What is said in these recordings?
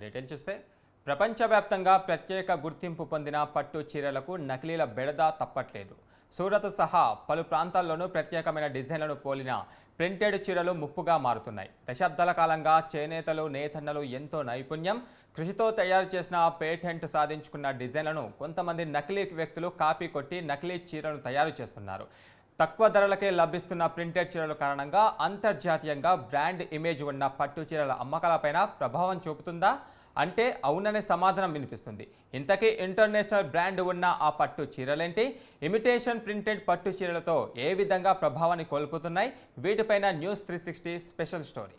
Detail చూస్తే ప్రపంచవ్యాప్తంగా ప్రత్యేక గుర్తింపు పొందిన పట్టు చీరలకు నకిలీల బెడద తప్పట్లేదు. సూరత్ సహా పలు ప్రాంతాల్లోనూ ప్రత్యేకమైన డిజైన్లను పోలిన ప్రింటెడ్ చీరలు ముప్పుగా మారుతున్నాయి. దశాబ్దాల కాలంగా చేనేతలు నేతన్నలు ఎంతో నైపుణ్యం కృషితో తయారు చేసిన పేటెంట్ సాధించుకున్న డిజైన్లను కొంతమంది నకిలీ వ్యక్తులు కాపీ కొట్టి నకిలీ చీరలను తయారు చేస్తున్నారు. తక్కువ ధరలకే లభిస్తున్న ప్రింటెడ్ చీరల కారణంగా అంతర్జాతీయంగా బ్రాండ్ ఇమేజ్ ఉన్న పట్టు చీరల అమ్మకాలపైన ప్రభావం చూపుతుందా అంటే అవుననే సమాధానం వినిపిస్తుంది. ఇంతకీ ఇంటర్నేషనల్ బ్రాండ్ ఉన్న ఆ పట్టు చీరలేంటి? ఇమిటేషన్ ప్రింటెడ్ పట్టు చీరలతో ఏ విధంగా ప్రభావాన్ని కోల్పోతున్నాయి? వీటిపైన న్యూస్ 360 స్పెషల్ స్టోరీ.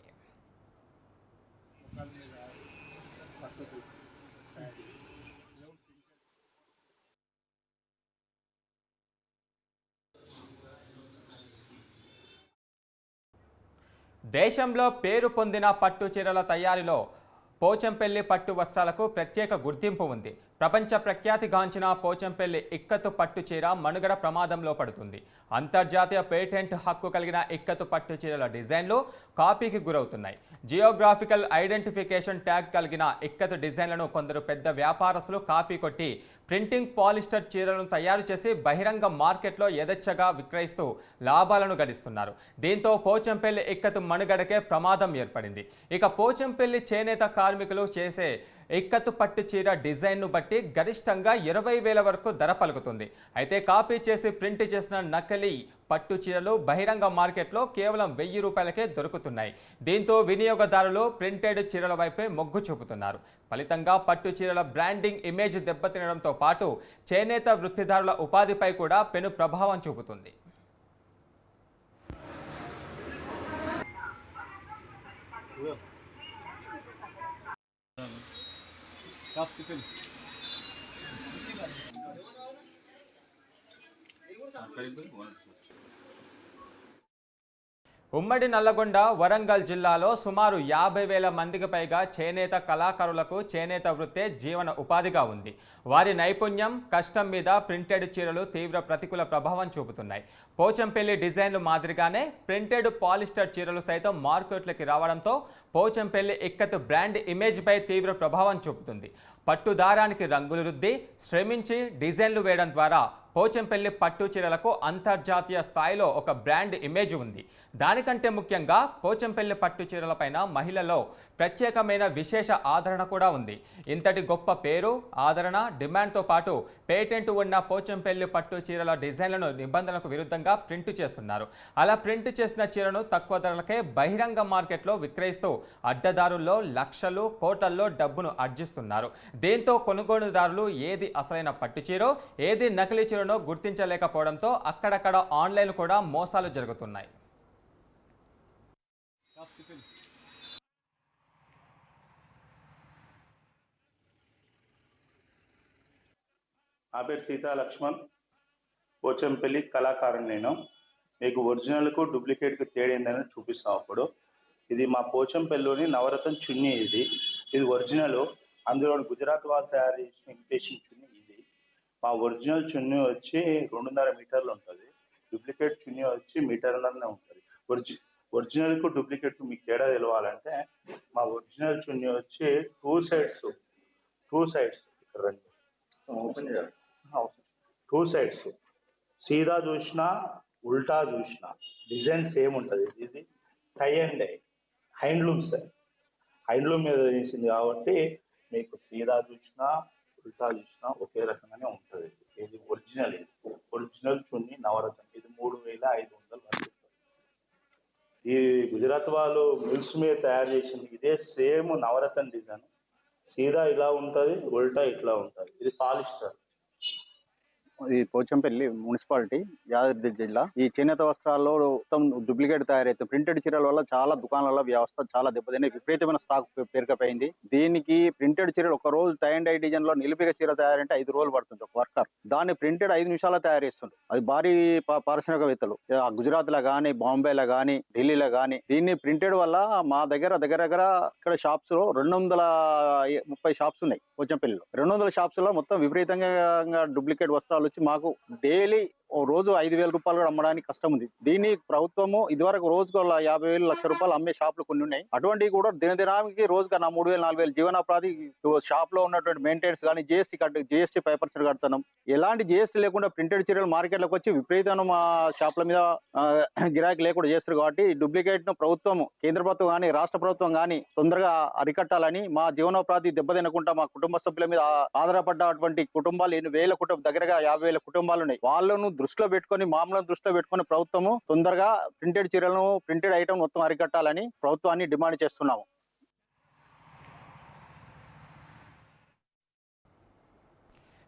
దేశంలో పేరు పొందిన పట్టు చీరల తయారీలో పోచంపల్లి పట్టు వస్త్రాలకు ప్రత్యేక గుర్తింపు ఉంది. ప్రపంచ ప్రఖ్యాతిగాంచిన పోచంపల్లి ఇక్కతు పట్టు చీర మనుగడ ప్రమాదంలో పడుతుంది. అంతర్జాతీయ పేటెంట్ హక్కు కలిగిన ఇక్కతు పట్టు చీరల డిజైన్లు కాపీకి గురవుతున్నాయి. జియోగ్రాఫికల్ ఐడెంటిఫికేషన్ ట్యాగ్ కలిగిన ఇక్కతు డిజైన్లను కొందరు పెద్ద వ్యాపారస్తులు కాపీ కొట్టి ప్రింటింగ్ పాలిస్టర్ చీరలను తయారు చేసి బహిరంగ మార్కెట్లో యథేచ్ఛగా విక్రయిస్తూ లాభాలను గడిస్తున్నారు. దీంతో పోచంపల్లి ఇక్కతు మనుగడకే ప్రమాదం ఏర్పడింది. ఇక పోచంపల్లి చేనేత కార్మికులు చేసే ఇక్కతు పట్టు చీర డిజైన్ను బట్టి గరిష్టంగా 20,000 వరకు ధర పలుకుతుంది. అయితే కాపీ చేసి ప్రింట్ చేసిన నకిలీ పట్టు చీరలు బహిరంగ మార్కెట్లో కేవలం 1,000 రూపాయలకే దొరుకుతున్నాయి. దీంతో వినియోగదారులు ప్రింటెడ్ చీరల వైపే మొగ్గు చూపుతున్నారు. ఫలితంగా పట్టు చీరల బ్రాండింగ్ ఇమేజ్ దెబ్బతినడంతో పాటు చేనేత వృత్తిదారుల ఉపాధిపై కూడా పెను ప్రభావం చూపుతుంది. ఉమ్మడి నల్లగొండ వరంగల్ జిల్లాలో సుమారు 50,000 మందికి పైగా చేనేత కళాకారులకు చేనేత వృత్తే జీవన ఉపాధిగా ఉంది. వారి నైపుణ్యం కష్టం మీద ప్రింటెడ్ చీరలు తీవ్ర ప్రతికూల ప్రభావం చూపుతున్నాయి. పోచంపల్లి డిజైన్లు మాదిరిగానే ప్రింటెడ్ పాలిస్టర్ చీరలు సైతం మార్కెట్లోకి రావడంతో పోచంపల్లి ఇక్కతు బ్రాండ్ ఇమేజ్పై తీవ్ర ప్రభావం చూపుతుంది. పట్టు దారానికి రంగులు రుద్ది శ్రమించి డిజైన్లు వేయడం ద్వారా పోచంపల్లి పట్టు చీరలకు అంతర్జాతీయ స్థాయిలో ఒక బ్రాండ్ ఇమేజ్ ఉంది. దానికంటే ముఖ్యంగా పోచంపల్లి పట్టు చీరలపైన మహిళల్లో ప్రత్యేకమైన విశేష ఆదరణ కూడా ఉంది. ఇంతటి గొప్ప పేరు ఆదరణ డిమాండ్తో పాటు పేటెంట్ ఉన్న పోచంపల్లి పట్టు చీరల డిజైన్లను నిబంధనలకు విరుద్ధంగా ప్రింట్ చేస్తున్నారు. అలా ప్రింట్ చేసిన చీరను తక్కువ ధరలకే బహిరంగ మార్కెట్లో విక్రయిస్తూ అడ్డదారుల్లో లక్షలు కోట్లల్లో డబ్బును ఆర్జిస్తున్నారు. దీంతో కొనుగోలుదారులు ఏది అసలైన పట్టు చీరో ఏది నకిలీ చీరనో గుర్తించలేకపోవడంతో అక్కడక్కడ ఆన్లైన్ కూడా మోసాలు జరుగుతున్నాయి. నా పేరు సీతా లక్ష్మణ్, పోచంపల్లి కళాకారుని. నేను మీకు ఒరిజినల్కు డూప్లికేట్కి తేడా ఏందని చూపిస్తాం. అప్పుడు ఇది మా పోచంపల్లిలోని నవరత్న చున్నీ. ఇది ఒరిజినల్. అందులో గుజరాత్ వాళ్ళు తయారు చేసిన ఇమిటేషన్ చున్నీ ఇది. మా ఒరిజినల్ చున్నీ వచ్చి 2.5 మీటర్లు ఉంటుంది. డూప్లికేట్ చున్నీ వచ్చి 1.5 మీటర్లనే ఉంటుంది. ఒరిజినల్కు డూప్లికేట్కు మీకు తేడా తెలవాలంటే మా ఒరిజినల్ చున్నీ వచ్చి టూ సైడ్స్ ఇక్కడ రండి, ఓపెన్ చేయాలి. టూ సైడ్స్ సీదా చూసినా ఉల్టా చూసినా డిజైన్ సేమ్ ఉంటుంది. ఇది టై అండ్ డై హ్యాండ్లూమ్ మీద వేసింది కాబట్టి మీకు సీదా చూసినా ఉల్టా చూసినా ఒకే రకంగానే ఉంటుంది. ఇది ఒరిజినల్ చున్నీ నవరత్నం. ఇది 3,500 వరకు. ఈ గుజరాత్ వాళ్ళు మిల్స్ మీద తయారు చేసింది. ఇదే సేమ్ నవరత్న డిజైన్. సీదా ఇలా ఉంటుంది, ఉల్టా ఇట్లా ఉంటుంది. ఇది పాలిస్టర్. ఇది పోచంపల్లి మున్సిపాలిటీ, యాదాద్రి జిల్లా. ఈ చేనేత వస్త్రాల్లో మొత్తం డూప్లికేట్ తయారైతే ప్రింటెడ్ చీరల వల్ల చాలా దుకాణాల వ్యవస్థ చాలా దెబ్బతిని విపరీతమైన స్టాక్ పేరుకపోయింది. దీనికి ప్రింటెడ్ చీరలు ఒక రోజు టై అండ్ డై డిజైన్ లో నిలిపిక చీర తయారంటే 5 రోజులు పడుతుంది ఒక వర్కర్. దాన్ని ప్రింటెడ్ 5 నిమిషాల్లో తయారు చేస్తుంది. అది భారీ పారిశ్రామికవేత్తలు గుజరాత్ లో గానీ, బాంబేలో గానీ, ఢిల్లీలో గానీ దీన్ని ప్రింటెడ్ వల్ల మా దగ్గర ఇక్కడ షాప్స్ లో 230 షాప్స్ ఉన్నాయి. పోచంపల్లిలో 200 షాప్స్ లో మొత్తం విపరీతంగా డూప్లికేట్ వస్త్రాలు వచ్చి మాకు డైలీ ఓ రోజు 5,000 రూపాయలు కూడా అమ్మడానికి కష్టం ఉంది. దీన్ని ప్రభుత్వము ఇదివరకు రోజుకు 50,000 లక్ష రూపాయలు అమ్మే షాపులు కొన్ని ఉన్నాయి. అటువంటివి కూడా దినదినానికి రోజుగా 3,000 4,000 జీవనోపాధి షాప్ లో ఉన్నటువంటి మెయింటెనెన్స్ కానీ జిఎస్టీ పేపర్స్ కడుతున్నాం. ఎలాంటి జిఎస్టీ లేకుండా ప్రింటెడ్ చీరలు మార్కెట్లోకి వచ్చి విపరీతమైన మా షాపుల మీద గిరాకీ లేకుండా చేస్తారు. కాబట్టి డూప్లికేట్ ను ప్రభుత్వం, కేంద్ర ప్రభుత్వం కానీ రాష్ట్ర ప్రభుత్వం కానీ తొందరగా అరికట్టాలని, మా జీవనోపాధి దెబ్బతినకుండా మా కుటుంబ సభ్యుల మీద ఆధారపడ్డటువంటి కుటుంబాలు వేల దగ్గరగా 50,000 కుటుంబాలు ఉన్నాయి. వాళ్ళను దృష్టిలో పెట్టుకొని, మామూలు దృష్టిలో పెట్టుకొని ప్రభుత్వము తొందరగా ప్రింటెడ్ చీరలను, ప్రింటెడ్ ఐటమ్ మొత్తం అరికట్టాలని ప్రభుత్వాన్ని డిమాండ్ చేస్తున్నాము.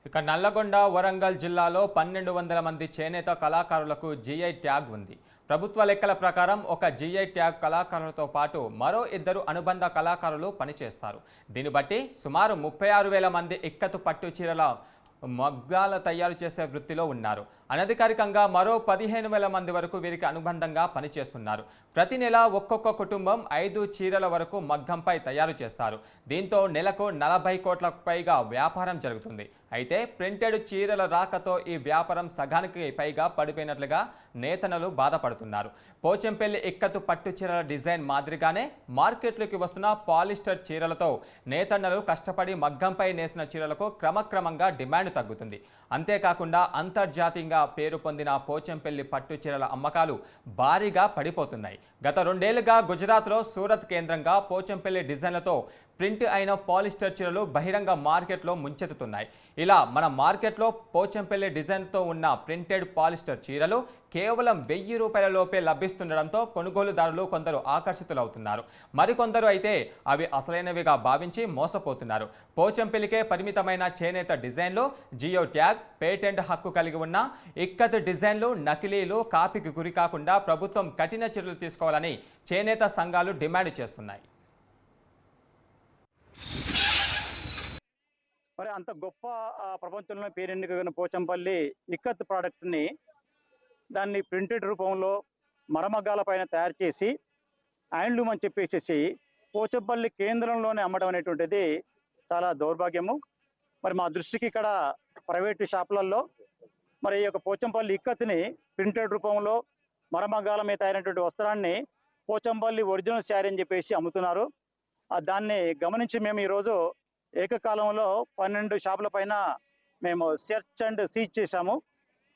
ఇక నల్లగొండ, వరంగల్ జిల్లాలో 1,200 మంది చేనేత కళాకారులకు జీఐ ట్యాగ్ ఉంది. ప్రభుత్వ లెక్కల ప్రకారం ఒక జీఐ ట్యాగ్ కళాకారులతో పాటు మరో 2 అనుబంధ కళాకారులు పనిచేస్తారు. దీన్ని బట్టి సుమారు 36,000 మంది ఇక్కతు పట్టు చీరల మగ్గాల తయారు చేసే వృత్తిలో ఉన్నారు. అనధికారికంగా మరో 15,000 మంది వరకు వీరికి అనుబంధంగా పనిచేస్తున్నారు. ప్రతి నెల ఒక్కొక్క కుటుంబం 5 చీరల వరకు మగ్గంపై తయారు చేస్తారు. దీంతో నెలకు 40 కోట్లకు పైగా వ్యాపారం జరుగుతుంది. అయితే ప్రింటెడ్ చీరల రాకతో ఈ వ్యాపారం సగానికి పైగా పడిపోయినట్లుగా నేతన్నలు బాధపడుతున్నారు. పోచంపల్లి ఇక్కతు పట్టు చీరల డిజైన్ మాదిరిగానే మార్కెట్లోకి వస్తున్న పాలిస్టర్ చీరలతో నేతన్నలు కష్టపడి మగ్గంపై నేసిన చీరలకు క్రమక్రమంగా డిమాండ్ తగ్గుతుంది. అంతేకాకుండా అంతర్జాతీయంగా పేరు పొందిన పోచంపల్లి పట్టు చీరల అమ్మకాలు భారీగా పడిపోతున్నాయి. గత 2 ఏళ్లుగా గుజరాత్లో సూరత్ కేంద్రంగా పోచంపల్లి డిజైన్లతో ప్రింట్ అయిన పాలిస్టర్ చీరలు బహిరంగ మార్కెట్లో ముంచెత్తుతున్నాయి. ఇలా మన మార్కెట్లో పోచంపల్లి డిజైన్తో ఉన్న ప్రింటెడ్ పాలిస్టర్ చీరలు కేవలం 1,000 రూపాయల లోపే లభిస్తుండడంతో కొనుగోలుదారులు కొందరు ఆకర్షితులవుతున్నారు. మరికొందరు అయితే అవి అసలైనవిగా భావించి మోసపోతున్నారు. పోచంపల్లికే పరిమితమైన చేనేత డిజైన్లు, జియో ట్యాగ్, పేటెంట్ హక్కు కలిగి ఉన్న ఇక్కత్ డిజైన్లు, నకిలీలు, కాపీకి గురి కాకుండా ప్రభుత్వం కఠిన చర్యలు తీసుకోవాలని చేనేత సంఘాలు డిమాండ్ చేస్తున్నాయి. మరి అంత గొప్ప ప్రపంచంలో పేరెన్నికైన పోచంపల్లి ఇక్కత్ ప్రోడక్ట్ని దాన్ని ప్రింటెడ్ రూపంలో మరమగ్గాల పైన తయారు చేసి హ్యాండ్లూమ్ అని చెప్పేసి పోచంపల్లి కేంద్రంలోనే అమ్మడం అనేటువంటిది చాలా దౌర్భాగ్యము. మరి మా దృష్టికి ఇక్కడ ప్రైవేటు షాపులలో మరి ఈ యొక్క పోచంపల్లి ఇక్కత్ని ప్రింటెడ్ రూపంలో మరమగ్గాల మీద తయారైనటువంటి వస్త్రాన్ని పోచంపల్లి ఒరిజినల్ శారీ అని చెప్పేసి అమ్ముతున్నారు. దాన్ని గమనించి మేము ఈరోజు ఏకకాలంలో 12 షాపుల పైన మేము సెర్చ్ అండ్ సీజ్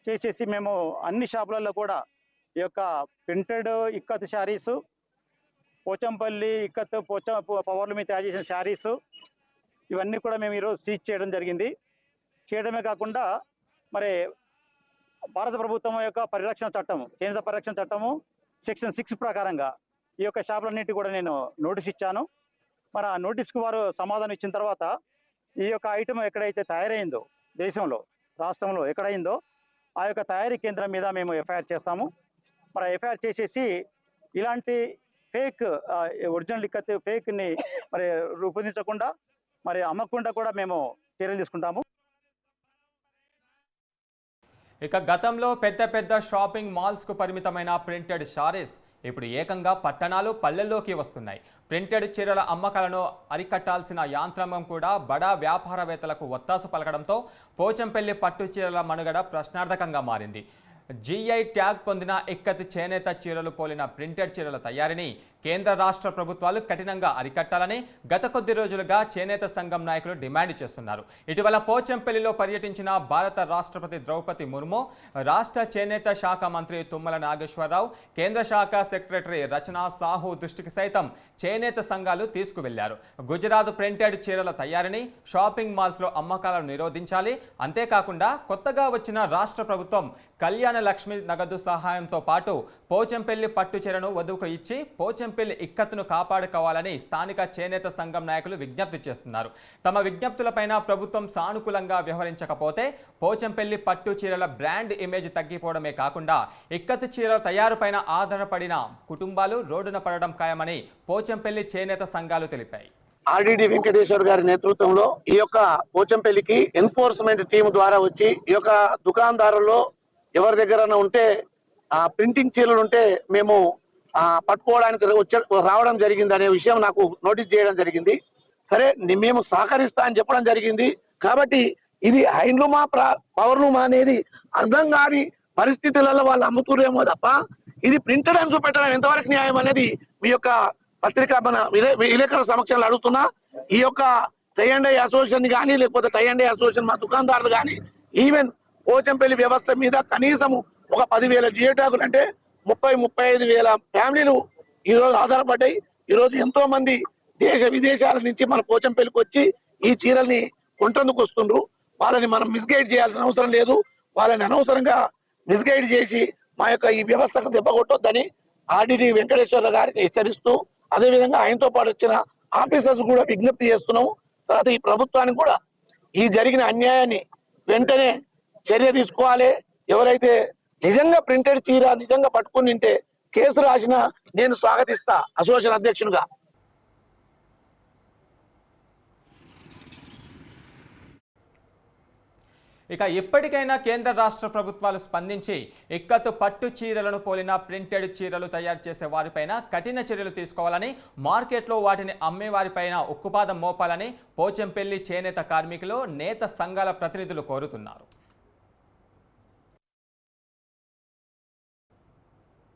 చేసేసి మేము అన్ని షాపులలో కూడా ఈ యొక్క ప్రింటెడ్ ఇక్కత్ శారీసు, పోచంపల్లి ఇక్కత్ పవర్ల మీద తయారు చేసిన శారీసు, ఇవన్నీ కూడా మేము ఈరోజు సీజ్ చేయడం జరిగింది. చేయడమే కాకుండా మరి భారత ప్రభుత్వం యొక్క పరిరక్షణ చట్టము, చేనేత పరిరక్షణ చట్టము సెక్షన్ 6 ప్రకారంగా ఈ యొక్క షాపులన్నిటి కూడా నేను నోటీస్ ఇచ్చాను. మరి ఆ నోటీస్కు వారు సమాధానం ఇచ్చిన తర్వాత ఈ యొక్క ఐటమ్ ఎక్కడైతే తయారైందో, దేశంలో, రాష్ట్రంలో ఎక్కడైందో ఆ యొక్క తయారీ కేంద్రం మీద మేము ఎఫ్ఐఆర్ చేస్తాము. మరి ఎఫ్ఐఆర్ చేసేసి ఇలాంటి ఫేక్ ఒరిజినల్ ఇక్కత్ ఫేక్ని మరి రూపొందించకుండా మరి అమ్మకుండా కూడా మేము చర్యలు తీసుకుంటాము. ఇక గతంలో పెద్ద షాపింగ్ మాల్స్కు పరిమితమైన ప్రింటెడ్ శారీస్ ఇప్పుడు ఏకంగా పట్టణాలు, పల్లెల్లోకి వస్తున్నాయి. ప్రింటెడ్ చీరల అమ్మకాలను అరికట్టాల్సిన యాంత్రాంగం కూడా బడా వ్యాపారవేత్తలకు ఒత్తాసు పలకడంతో పోచంపల్లి పట్టు చీరల మనుగడ ప్రశ్నార్థకంగా మారింది. జీఐ ట్యాగ్ పొందిన ఇక్కత్ చేనేత చీరలు పోలిన ప్రింటెడ్ చీరల తయారీని కేంద్ర రాష్ట్ర ప్రభుత్వాలు కఠినంగా అరికట్టాలని గత కొద్ది రోజులుగా చేనేత సంఘం నాయకులు డిమాండ్ చేస్తున్నారు. ఇటీవల పోచంపల్లిలో పర్యటించిన భారత రాష్ట్రపతి ద్రౌపది ముర్ము, రాష్ట్ర చేనేత శాఖ మంత్రి తుమ్మల నాగేశ్వరరావు, కేంద్ర శాఖ సెక్రటరీ రచనా సాహు దృష్టికి సైతం చేనేత సంఘాలు తీసుకువెళ్లారు. గుజరాత్ ప్రింటెడ్ చీరల తయారీని షాపింగ్ మాల్స్లో అమ్మకాలను నిరోధించాలి. అంతేకాకుండా కొత్తగా వచ్చిన రాష్ట్ర ప్రభుత్వం కళ్యాణ లక్ష్మి నగదు సహాయంతో పాటు పోచంపల్లి పట్టు చీరను వధువుకు ఇచ్చి పోచంపల్లి ఇక్కత్తును కాపాడుకోవాలని స్థానిక చేనేత సంఘం నాయకులు విజ్ఞప్తి చేస్తున్నారు. తమ విజ్ఞప్తులపైన ప్రభుత్వం సానుకూలంగా వ్యవహరించకపోతే పోచంపల్లి పట్టు చీరల బ్రాండ్ ఇమేజ్ తగ్గిపోవడమే కాకుండా ఇక్కత్ చీరల తయారుపైన ఆధారపడిన కుటుంబాలు రోడ్డున పడడం ఖాయమని పోచంపల్లి చేనేత సంఘాలు తెలిపాయి. ఆర్డిడి వెంకటేశ్వర్ గారి నేతృత్వంలో ఈ యొక్క పోచంపల్లికి ఎన్ఫోర్స్మెంట్ టీం ద్వారా వచ్చి ఈ యొక్క దుకాణదారుల్లో ఎవరి దగ్గర ఉంటే ఆ ప్రింటింగ్ చీరలు ఉంటే మేము పట్టుకోవడానికి రావడం జరిగింది అనే విషయం నాకు నోటీస్ చేయడం జరిగింది. సరే మేము సహకరిస్తా అని చెప్పడం జరిగింది. కాబట్టి ఇది హ్యాండ్లూమా పవర్లూమా అనేది అర్థం కాని పరిస్థితులలో వాళ్ళు అమ్ముతురేమో తప్ప ఇది ప్రింటెడ్ అని చూపెట్టడం ఎంతవరకు న్యాయం అనేది మీ యొక్క పత్రిక మన విలేకరుల సమక్షంలో అడుగుతున్నా. ఈ యొక్క టై అండ్ డై అసోసియేషన్ కానీ లేకపోతే టై అండ్ డై అసోసియేషన్ మా దుకాణదారులు కానీ ఈవెన్ పోచంపల్లి వ్యవస్థ మీద కనీసం ఒక 10,000 జియో ట్యాగులు అంటే 35,000 ఫ్యామిలీలు ఈ రోజు ఆధారపడ్డాయి. ఈ రోజు ఎంతో మంది దేశ విదేశాల నుంచి మన పోచంపల్లికి వచ్చి ఈ చీరల్ని కొంటందుకు వస్తుండ్రు. వాళ్ళని మనం మిస్గైడ్ చేయాల్సిన అవసరం లేదు. వాళ్ళని అనవసరంగా మిస్గైడ్ చేసి మా యొక్క ఈ వ్యవస్థకు దెబ్బ కొట్టొద్దని ఆర్డిటి వెంకటేశ్వర గారికి హెచ్చరిస్తూ, అదేవిధంగా ఆయనతో పాటు వచ్చిన ఆఫీసర్స్ కూడా విజ్ఞప్తి చేస్తున్నాము. తర్వాత ఈ ప్రభుత్వానికి కూడా ఈ జరిగిన అన్యాయాన్ని వెంటనే చర్య తీసుకోవాలి. ఎవరైతే నిజంగా ప్రింటెడ్ చీర నిజంగా పట్టుకుని ఉంటే కేసు రాసినా నేను స్వాగతిస్తా అసోసియేషన్ అధ్యక్షునిగా. ఇక ఇప్పటికైనా కేంద్ర రాష్ట్ర ప్రభుత్వాలు స్పందించి ఇక్కత్తు పట్టు చీరలను పోలిన ప్రింటెడ్ చీరలు తయారు చేసే వారిపైన కఠిన చర్యలు తీసుకోవాలని, మార్కెట్లో వాటిని అమ్మే వారిపైన ఉక్కుపాదం మోపాలని పోచంపల్లి చేనేత కార్మికులు, నేత సంఘాల ప్రతినిధులు కోరుతున్నారు.